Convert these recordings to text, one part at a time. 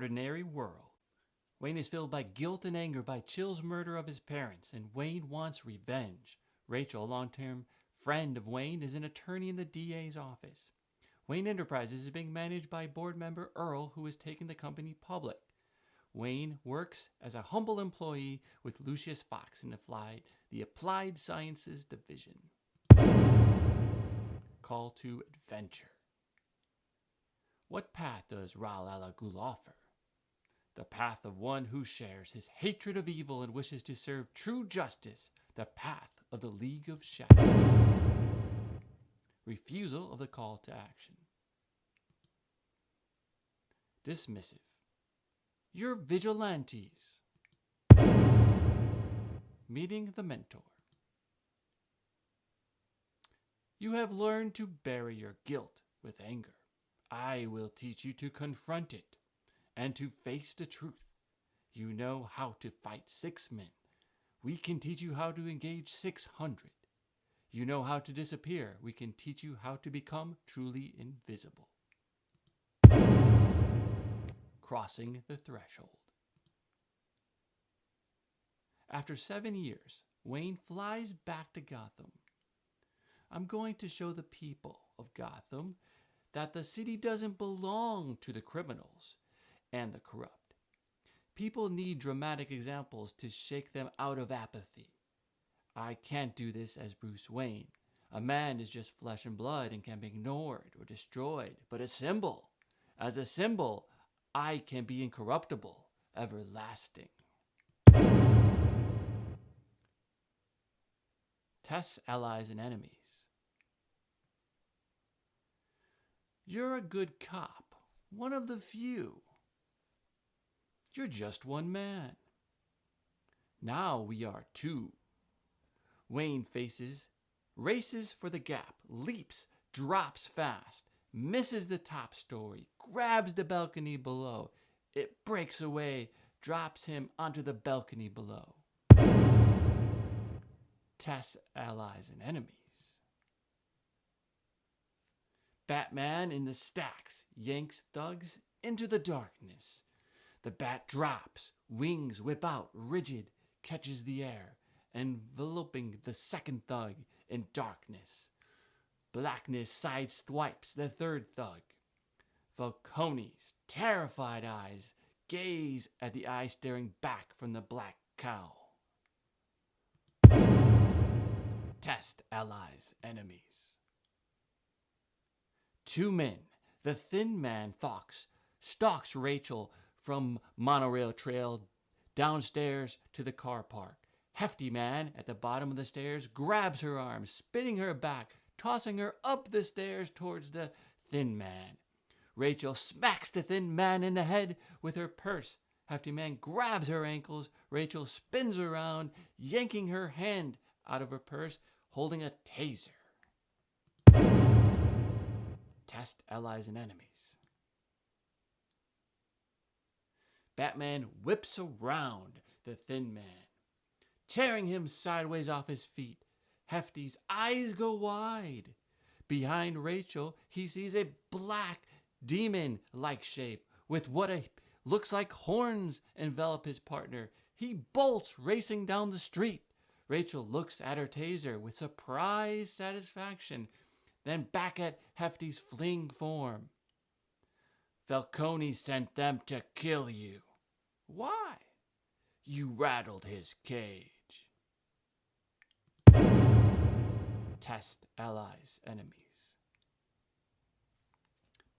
extraordinary world. Wayne is filled by guilt and anger by Chill's murder of his parents, and Wayne wants revenge. Rachel, a long-term friend of Wayne, is an attorney in the DA's office. Wayne Enterprises is being managed by board member Earl, who has taken the company public. Wayne works as a humble employee with Lucius Fox in the Applied Sciences Division. Call to adventure. What path does Ral Al Ghul offer? The path of one who shares his hatred of evil and wishes to serve true justice, the path of the League of Shadows. Refusal of the call to action. Dismissive. You're vigilantes. Meeting the mentor. You have learned to bury your guilt with anger. I will teach you to confront it and to face the truth. You know how to fight 6 men. We can teach you how to engage 600. You know how to disappear. We can teach you how to become truly invisible. Crossing the threshold. After 7 years, Wayne flies back to Gotham. I'm going to show the people of Gotham that the city doesn't belong to the criminals and the corrupt. People need dramatic examples to shake them out of apathy. I can't do this as Bruce Wayne. A man is just flesh and blood and can be ignored or destroyed, but a symbol. As a symbol, I can be incorruptible, everlasting. Tests allies and enemies. You're a good cop, one of the few. You're just one man. Now we are 2. Wayne races for the gap, leaps, drops fast, misses the top story, grabs the balcony below. It breaks away, drops him onto the balcony below. Tests allies and enemies. Batman in the stacks yanks thugs into the darkness. The bat drops, wings whip out, rigid, catches the air, enveloping the second thug in darkness. Blackness sideswipes the third thug. Falcone's terrified eyes gaze at the eye staring back from the black cowl. Test allies, enemies. 2 men. The thin man, Fox, stalks Rachel from monorail trail downstairs to the car park. Hefty man at the bottom of the stairs grabs her arm, spinning her back, tossing her up the stairs towards the thin man. Rachel smacks the thin man in the head with her purse. Hefty man grabs her ankles. Rachel spins around, yanking her hand out of her purse, holding a taser. Test allies and enemies. Batman whips around the thin man, tearing him sideways off his feet. Hefty's eyes go wide. Behind Rachel, he sees a black demon-like shape with what looks like horns envelop his partner. He bolts racing down the street. Rachel looks at her taser with surprised satisfaction, then back at Hefty's fleeing form. Falcone sent them to kill you. Why? You rattled his cage. Test allies, enemies.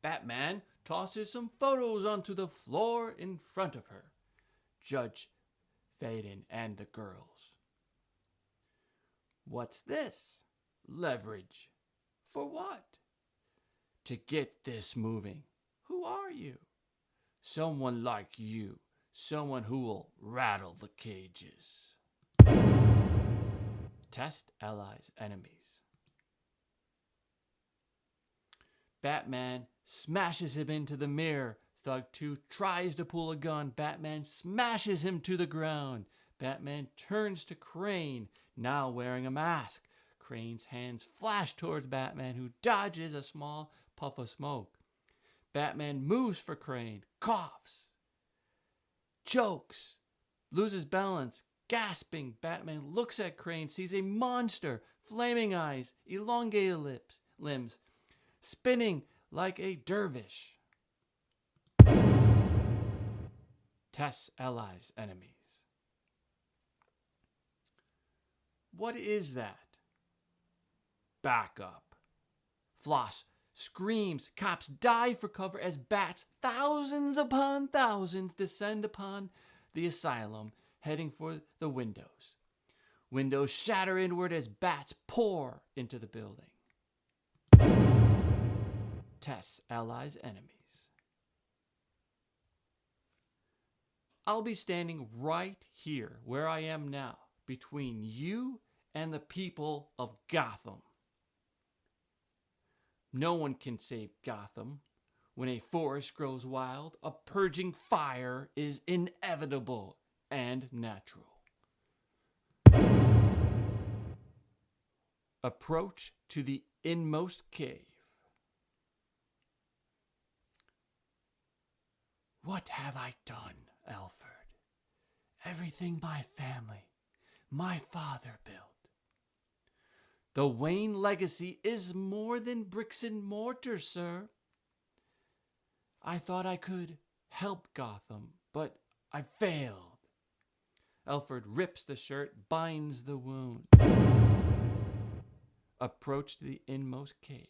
Batman tosses some photos onto the floor in front of her. Judge Faden and the girls. What's this? Leverage. For what? To get this moving. Who are you? Someone like you. Someone who will rattle the cages. Test allies, enemies. Batman smashes him into the mirror. Thug 2 tries to pull a gun. Batman smashes him to the ground. Batman turns to Crane, now wearing a mask. Crane's hands flash towards Batman, who dodges a small puff of smoke. Batman moves for Crane, coughs. chokes, loses balance. Gasping, Batman looks at Crane, sees a monster, flaming eyes, elongated limbs, spinning like a dervish. Tests allies, enemies. What is that? Back up. Floss screams. Cops dive for cover as bats, thousands upon thousands, descend upon the asylum, heading for the windows. Windows shatter inward as bats pour into the building. Tests allies, enemies. I'll be standing right here where I am now, between you and the people of Gotham. No one can save Gotham. When a forest grows wild, a purging fire is inevitable and natural. Approach to the inmost cave. What have I done, Alfred? Everything my family, my father built. The Wayne legacy is more than bricks and mortar, sir. I thought I could help Gotham, but I failed. Alfred rips the shirt, binds the wound. Approach to the inmost cave.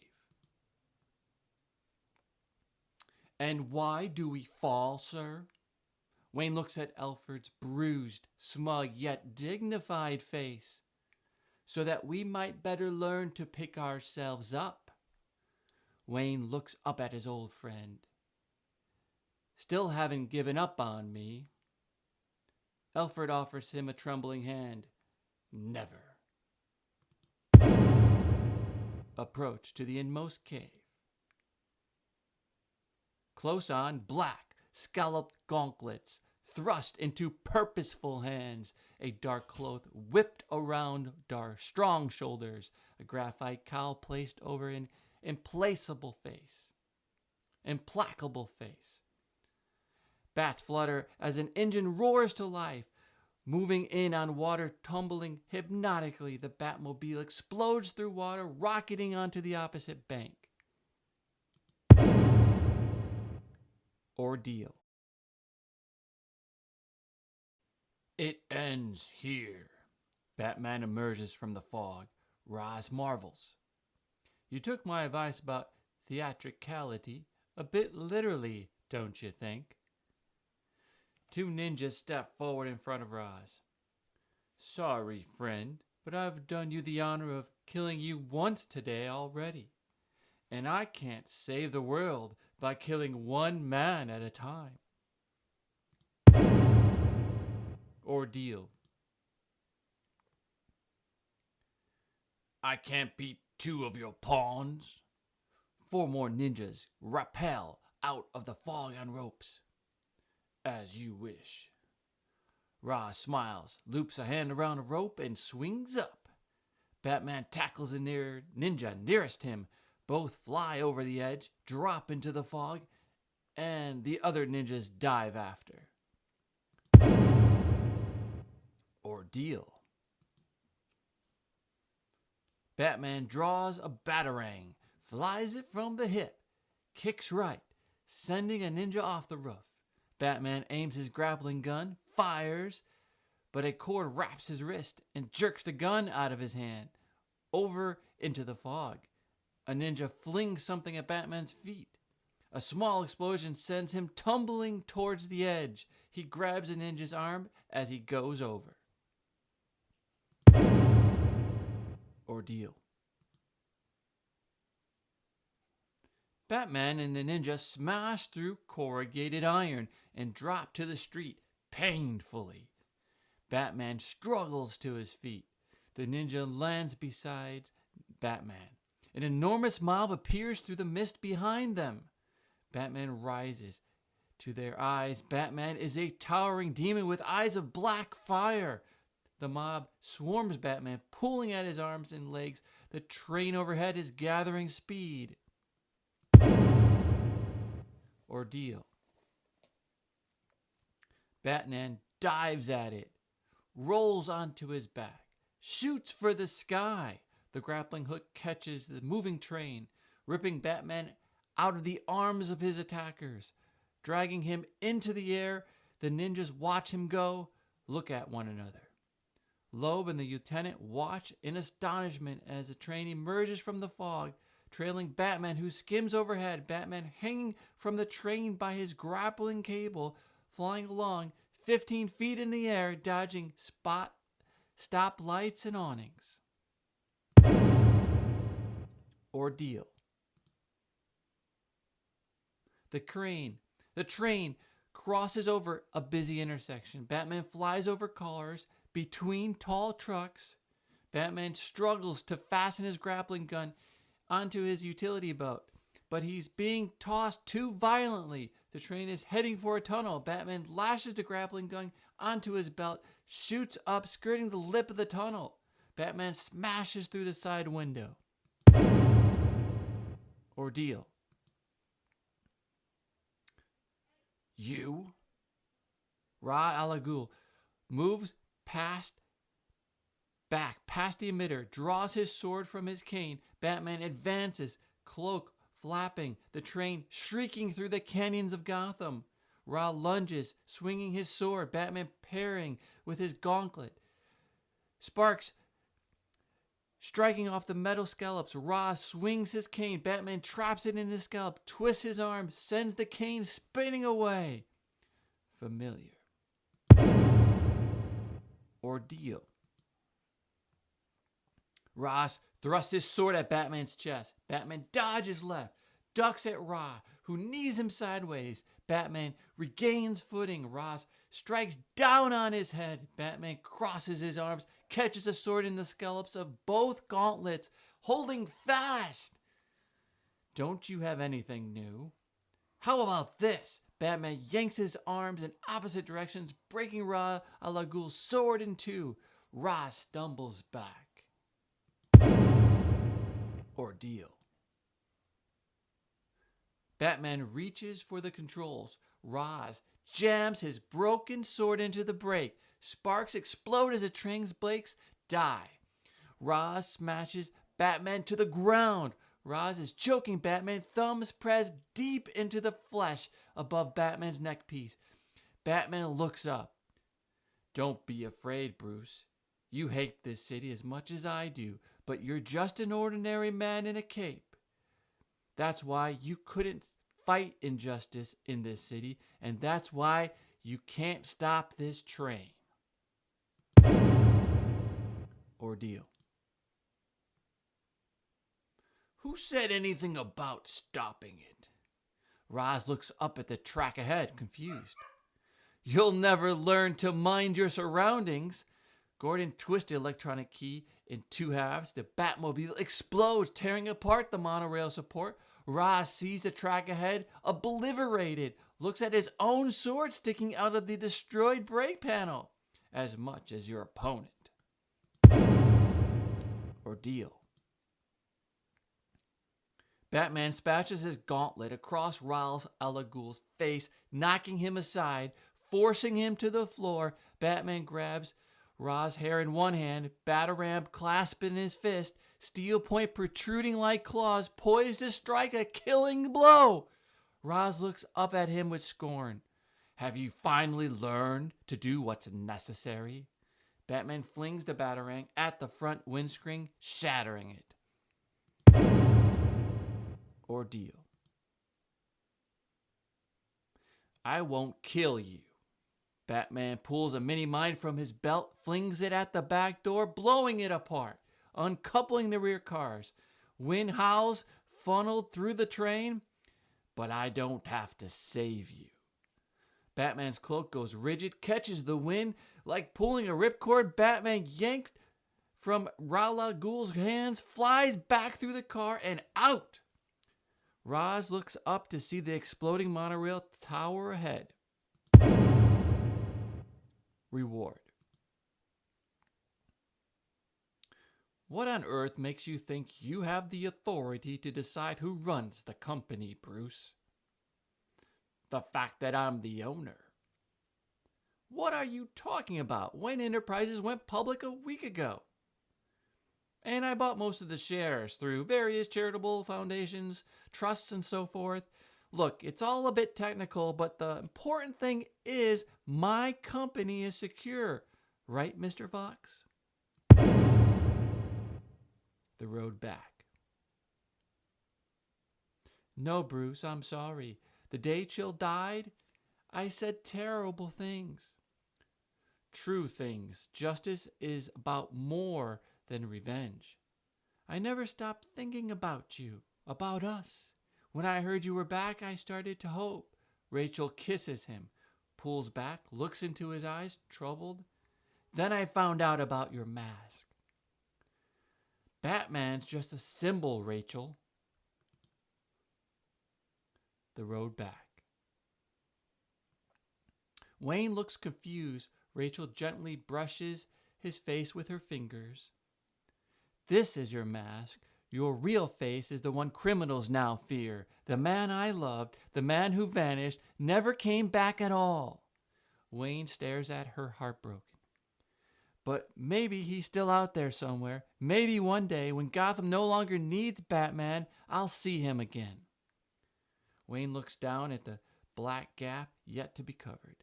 And why do we fall, sir? Wayne looks at Alfred's bruised, smug, yet dignified face, so that we might better learn to pick ourselves up. Wayne looks up at his old friend. Still haven't given up on me. Alfred offers him a trembling hand. Never. Approach to the inmost cave. Close on, black, scalloped gauntlets thrust into purposeful hands, a dark cloth whipped around strong shoulders, a graphite cowl placed over an implacable face. Implacable face. Bats flutter as an engine roars to life, moving in on water, tumbling hypnotically. The Batmobile explodes through water, rocketing onto the opposite bank. Ordeal. It ends here. Batman emerges from the fog. Roz marvels. You took my advice about theatricality a bit literally, don't you think? Two ninjas step forward in front of Roz. Sorry, friend, but I've done you the honor of killing you once today already. And I can't save the world by killing one man at a time. Ordeal. I can't beat two of your pawns. Four more ninjas rappel out of the fog on ropes. As you wish. Roz smiles, loops a hand around a rope, and swings up. Batman tackles the ninja nearest him. Both fly over the edge, drop into the fog, and the other ninjas dive after. Ordeal. Batman draws a batarang, flies it from the hip, kicks right, sending a ninja off the roof. Batman aims his grappling gun, fires, but a cord wraps his wrist and jerks the gun out of his hand, over into the fog. A ninja flings something at Batman's feet. A small explosion sends him tumbling towards the edge. He grabs a ninja's arm as he goes over. Ordeal. Batman and the ninja smash through corrugated iron and drop to the street painfully. Batman struggles to his feet. The ninja lands beside Batman. An enormous mob appears through the mist behind them. Batman rises to their eyes. Batman is a towering demon with eyes of black fire. The mob swarms Batman, pulling at his arms and legs. The train overhead is gathering speed. Ordeal. Batman dives at it, rolls onto his back, shoots for the sky. The grappling hook catches the moving train, ripping Batman out of the arms of his attackers. Dragging him into the air, the ninjas watch him go, look at one another. Loeb and the lieutenant watch in astonishment as the train emerges from the fog, trailing Batman, who skims overhead. Batman hanging from the train by his grappling cable, flying along 15 feet in the air, dodging stop lights and awnings. Ordeal. The train crosses over a busy intersection. Batman flies over cars between tall trucks. Batman struggles to fasten his grappling gun onto his utility belt, but he's being tossed too violently. The train is heading for a tunnel. Batman lashes the grappling gun onto his belt, shoots up, skirting the lip of the tunnel. Batman smashes through the side window. Ordeal. You? Ra Al Ghul moves past the emitter, draws his sword from his cane. Batman advances, cloak flapping, the train shrieking through the canyons of Gotham. Ra lunges, swinging his sword, Batman parrying with his gauntlet. Sparks striking off the metal scallops. Ra swings his cane. Batman traps it in his scallop, twists his arm, sends the cane spinning away. Familiar. Ordeal. Ross thrusts his sword at Batman's chest. Batman dodges left, ducks at Ra, who knees him sideways. Batman regains footing. Ross strikes down on his head. Batman crosses his arms, catches a sword in the scallops of both gauntlets, holding fast. Don't you have anything new? How about this? Batman yanks his arms in opposite directions, breaking Ra Al Ghul's sword in two. Ra stumbles back. Ordeal. Batman reaches for the controls. Roz jams his broken sword into the brake. Sparks explode as the train's brakes die. Roz smashes Batman to the ground. Roz is choking Batman, thumbs pressed deep into the flesh above Batman's neckpiece. Batman looks up. Don't be afraid, Bruce. You hate this city as much as I do, but you're just an ordinary man in a cape. That's why you couldn't fight injustice in this city, and that's why you can't stop this train. Ordeal. Who said anything about stopping it? Roz looks up at the track ahead, confused. You'll never learn to mind your surroundings. Gordon twists the electronic key in two halves. The Batmobile explodes, tearing apart the monorail support. Roz sees the track ahead, obliterated, looks at his own sword sticking out of the destroyed brake panel, as much as your opponent. Ordeal. Batman spatches his gauntlet across Ra's al Ghul's face, knocking him aside, forcing him to the floor. Batman grabs Ra's hair in one hand, Batarang clasped in his fist, steel point protruding like claws, poised to strike a killing blow. Ra's looks up at him with scorn. Have you finally learned to do what's necessary? Batman flings the Batarang at the front windscreen, shattering it. Ordeal. I won't kill you. Batman pulls a mini-mine from his belt, flings it at the back door, blowing it apart, uncoupling the rear cars. Wind howls funneled through the train, but I don't have to save you. Batman's cloak goes rigid, catches the wind like pulling a ripcord. Batman yanked from Ra's al Ghul's hands, flies back through the car and out. Roz looks up to see the exploding monorail tower ahead. Reward. What on earth makes you think you have the authority to decide who runs the company, Bruce? The fact that I'm the owner. What are you talking about? Wayne Enterprises went public a week ago. And I bought most of the shares through various charitable foundations, trusts, and so forth. Look, it's all a bit technical, but the important thing is my company is secure. Right, Mr. Fox? The road back. No, Bruce, I'm sorry. The day Chill died, I said terrible things. True things. Justice is about more than revenge. I never stopped thinking about you, about us. When I heard you were back, I started to hope. Rachel kisses him, pulls back, looks into his eyes, troubled. Then I found out about your mask. Batman's just a symbol, Rachel. The road back. Wayne looks confused. Rachel gently brushes his face with her fingers. This is your mask. Your real face is the one criminals now fear. The man I loved, the man who vanished, never came back at all. Wayne stares at her heartbroken. But maybe he's still out there somewhere. Maybe one day, when Gotham no longer needs Batman, I'll see him again. Wayne looks down at the black gap yet to be covered.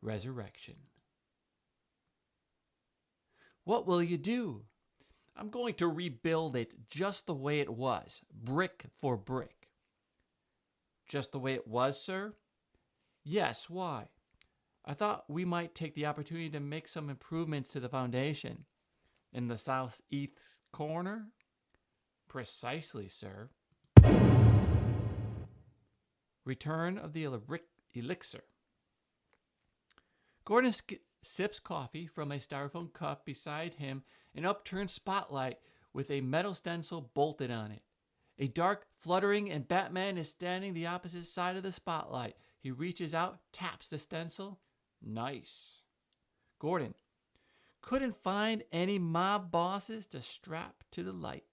Resurrection. What will you do? I'm going to rebuild it just the way it was, brick for brick. Just the way it was, sir? Yes, why? I thought we might take the opportunity to make some improvements to the foundation. In the southeast corner? Precisely, sir. Return of the Elixir. Gordon sips coffee from a styrofoam cup beside him, an upturned spotlight with a metal stencil bolted on it. A dark fluttering and Batman is standing the opposite side of the spotlight. He reaches out, taps the stencil. Nice. Gordon, couldn't find any mob bosses to strap to the light.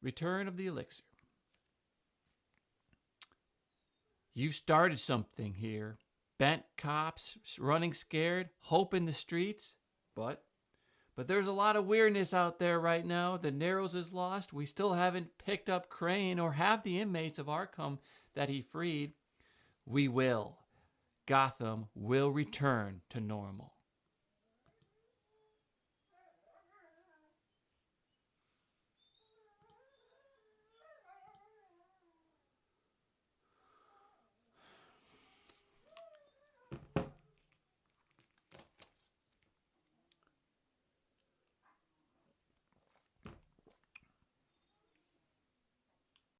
Return of the Elixir. You started something here. Bent cops running scared, hope in the streets. But there's a lot of weirdness out there right now. The Narrows is lost. We still haven't picked up Crane or half the inmates of Arkham that he freed. We will. Gotham will return to normal.